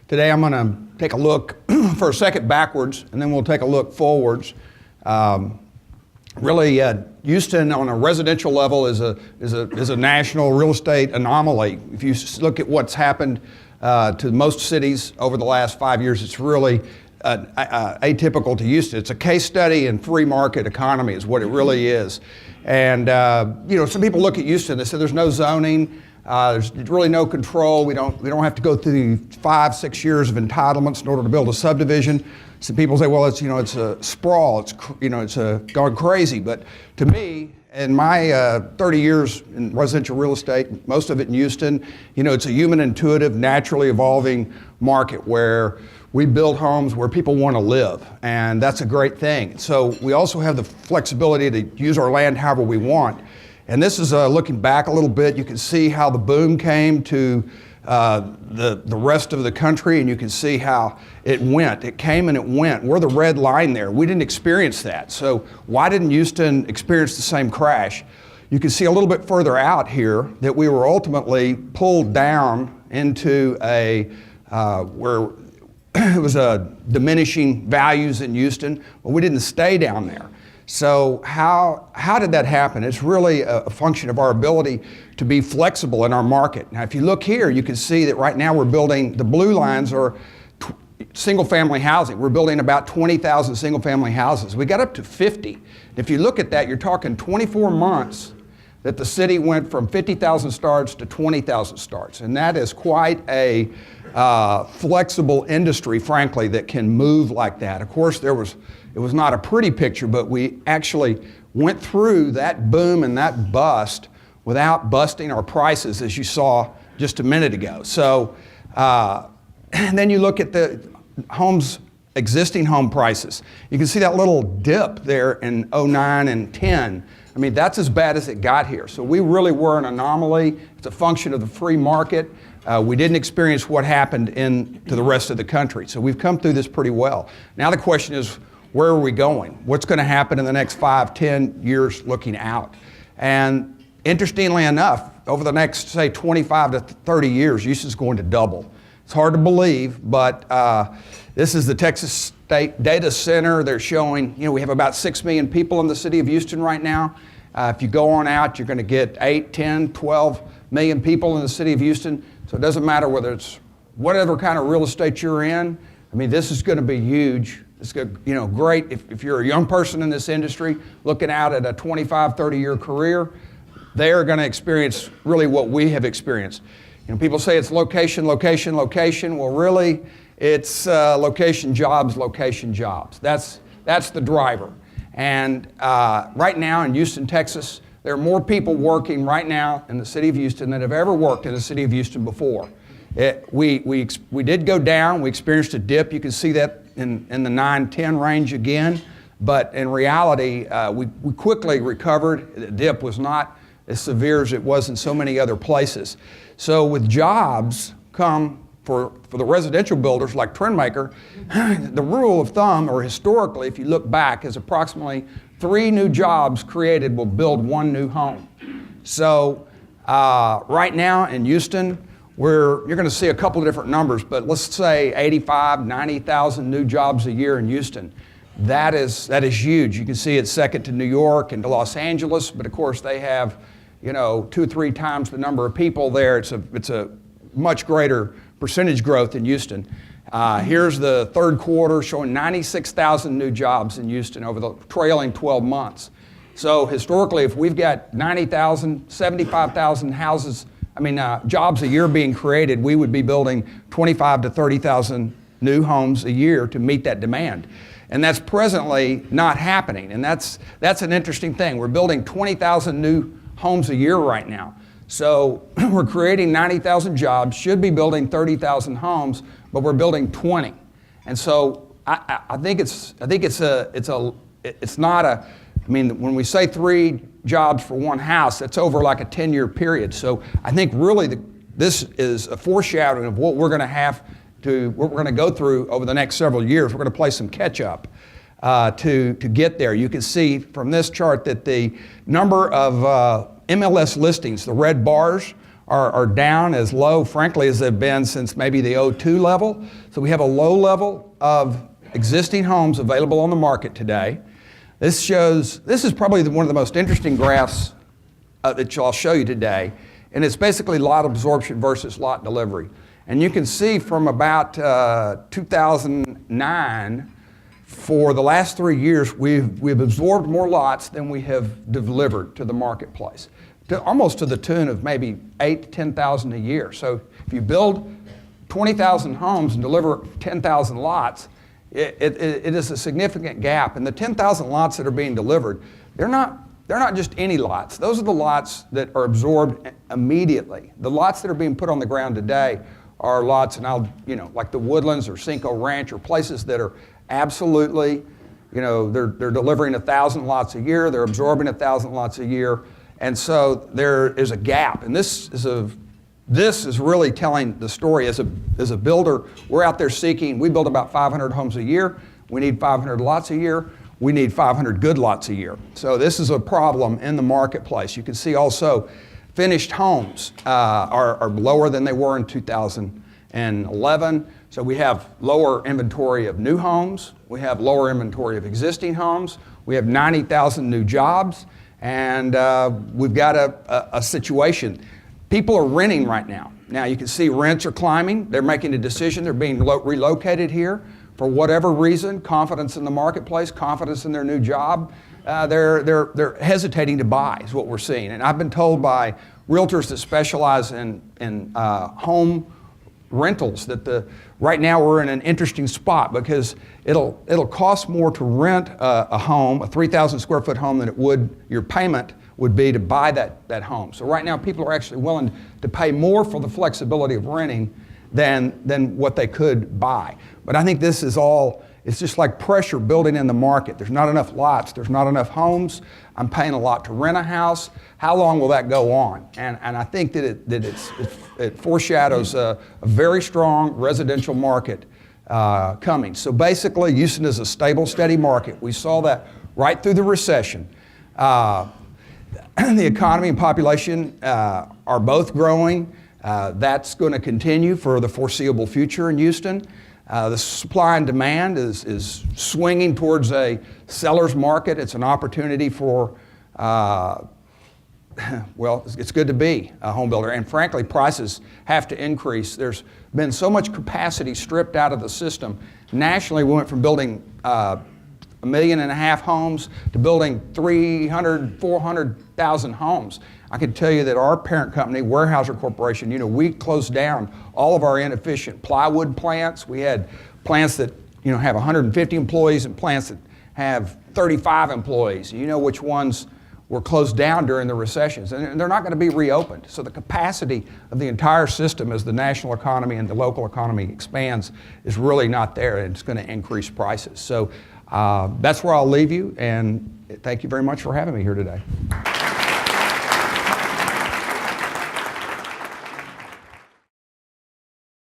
Today I'm going to take a look for a second backwards, and then we'll take a look forwards. Houston on a residential level is a national real estate anomaly. If you look at what's happened to most cities over the last 5 years, it's really atypical to Houston. It's a case study in free market economy is what it really is. And some people look at Houston, they say there's no zoning, there's really no control. We don't have to go through 5-6 years of entitlements in order to build a subdivision. Some people say, well, it's a sprawl, it's gone crazy. But to me, in my 30 years in residential real estate, most of it in Houston, it's a human intuitive, naturally evolving market where we build homes where people want to live, and that's a great thing. So we also have the flexibility to use our land however we want. And this is looking back a little bit. You can see how the boom came to the rest of the country, and you can see how it went. It came and it went. We're the red line there. We didn't experience that. So why didn't Houston experience the same crash? You can see a little bit further out here that we were ultimately pulled down into where it was diminishing values in Houston, but we didn't stay down there. So how did that happen? It's really a function of our ability to be flexible in our market. Now, if you look here, you can see that right now we're building, the blue lines are single-family housing. We're building about 20,000 single-family houses. We got up to 50. If you look at that, you're talking 24 months that the city went from 50,000 starts to 20,000 starts. And that is quite a flexible industry, frankly, that can move like that. Of course, it was not a pretty picture, but we actually went through that boom and that bust without busting our prices, as you saw just a minute ago. So, and then you look at the existing home prices. You can see that little dip there in 09 and 10. I mean, that's as bad as it got here. So we really were an anomaly. It's a function of the free market. We didn't experience what happened to the rest of the country. So we've come through this pretty well. Now the question is, where are we going? What's going to happen in the next 5-10 years looking out? And interestingly enough, over the next, say, 25 to 30 years, Houston's going to double. It's hard to believe, but this is the Texas State Data Center. They're showing, we have about 6 million people in the city of Houston right now. If you go on out, you're going to get 8, 10, 12 million people in the city of Houston. So it doesn't matter whether it's whatever kind of real estate you're in. I mean, this is going to be huge. It's great if you're a young person in this industry looking out at a 25, 30-year career. They are going to experience really what we have experienced. People say it's location, location, location. Well, really, it's location, jobs, location, jobs. That's the driver. And right now in Houston, Texas, there are more people working right now in the city of Houston than have ever worked in the city of Houston before. We did go down. We experienced a dip. You can see that in the 9-10 range again. But in reality, we quickly recovered. The dip was not as severe as it was in so many other places. So with jobs come for the residential builders like Trendmaker, the rule of thumb, or historically, if you look back, is approximately 3 new jobs created will build 1 new home. So right now in Houston, you're going to see a couple of different numbers, but let's say 85, 90,000 new jobs a year in Houston. That is huge. You can see it's second to New York and to Los Angeles, but of course they have 2 or 3 times the number of people there. It's a much greater percentage growth in Houston. Here's the third quarter showing 96,000 new jobs in Houston over the trailing 12 months. So historically, if we've got 90,000, 75,000 jobs a year being created, we would be building 25 to 30,000 new homes a year to meet that demand. And that's presently not happening. And that's an interesting thing. We're building 20,000 new homes a year right now. So we're creating 90,000 jobs, should be building 30,000 homes, but we're building 20. And so I think it's not a, when we say 3 jobs for 1 house, that's over like a 10-year period. So I think really this is a foreshadowing of what we're going to go through over the next several years. We're going to play some catch up to get there. You can see from this chart that the number of MLS listings, the red bars, are down as low, frankly, as they've been since maybe the '02 level. So we have a low level of existing homes available on the market today. This is probably one of the most interesting graphs that I'll show you today. And it's basically lot absorption versus lot delivery. And you can see from about 2009, for the last 3 years, we've absorbed more lots than we have delivered to the marketplace, almost to the tune of maybe 8,000 to 10,000 a year. So if you build 20,000 homes and deliver 10,000 lots, it is a significant gap. And the 10,000 lots that are being delivered, they're not just any lots. Those are the lots that are absorbed immediately. The lots that are being put on the ground today are lots, and like the Woodlands or Cinco Ranch, or places that are absolutely, they're delivering 1,000 lots a year, they're absorbing 1,000 lots a year, and so there is a gap. And this is really telling the story. As a builder, we're out there seeking. We build about 500 homes a year. We need 500 lots a year. We need 500 good lots a year. So this is a problem in the marketplace. You can see also finished homes are lower than they were in 2011. So we have lower inventory of new homes. We have lower inventory of existing homes. We have 90,000 new jobs. And we've got a situation. People are renting right now. Now you can see rents are climbing. They're making a decision. They're being relocated here for whatever reason. Confidence in the marketplace, confidence in their new job. They're hesitating to buy is what we're seeing. And I've been told by realtors that specialize in home rentals that right now we're in an interesting spot, because it'll cost more to rent a home, a 3,000 square foot home, than it would your payment would be to buy that home. So right now people are actually willing to pay more for the flexibility of renting than what they could buy. But I think this is all, it's just like pressure building in the market. There's not enough lots, there's not enough homes. I'm paying a lot to rent a house. How long will that go on? And I think that it foreshadows a very strong residential market coming. So basically, Houston is a stable, steady market. We saw that right through the recession. The economy and population are both growing. That's going to continue for the foreseeable future in Houston. The supply and demand is swinging towards a seller's market. It's an opportunity for, it's good to be a home builder. And frankly, prices have to increase. There's been so much capacity stripped out of the system. Nationally, we went from building 1.5 million homes to building 300,000, 400,000 homes. I can tell you that our parent company, Weyerhaeuser Corporation, we closed down all of our inefficient plywood plants. We had plants that have 150 employees and plants that have 35 employees. You know which ones were closed down during the recessions, and they're not going to be reopened. So the capacity of the entire system as the national economy and the local economy expands is really not there, and it's going to increase prices. So that's where I'll leave you, and thank you very much for having me here today.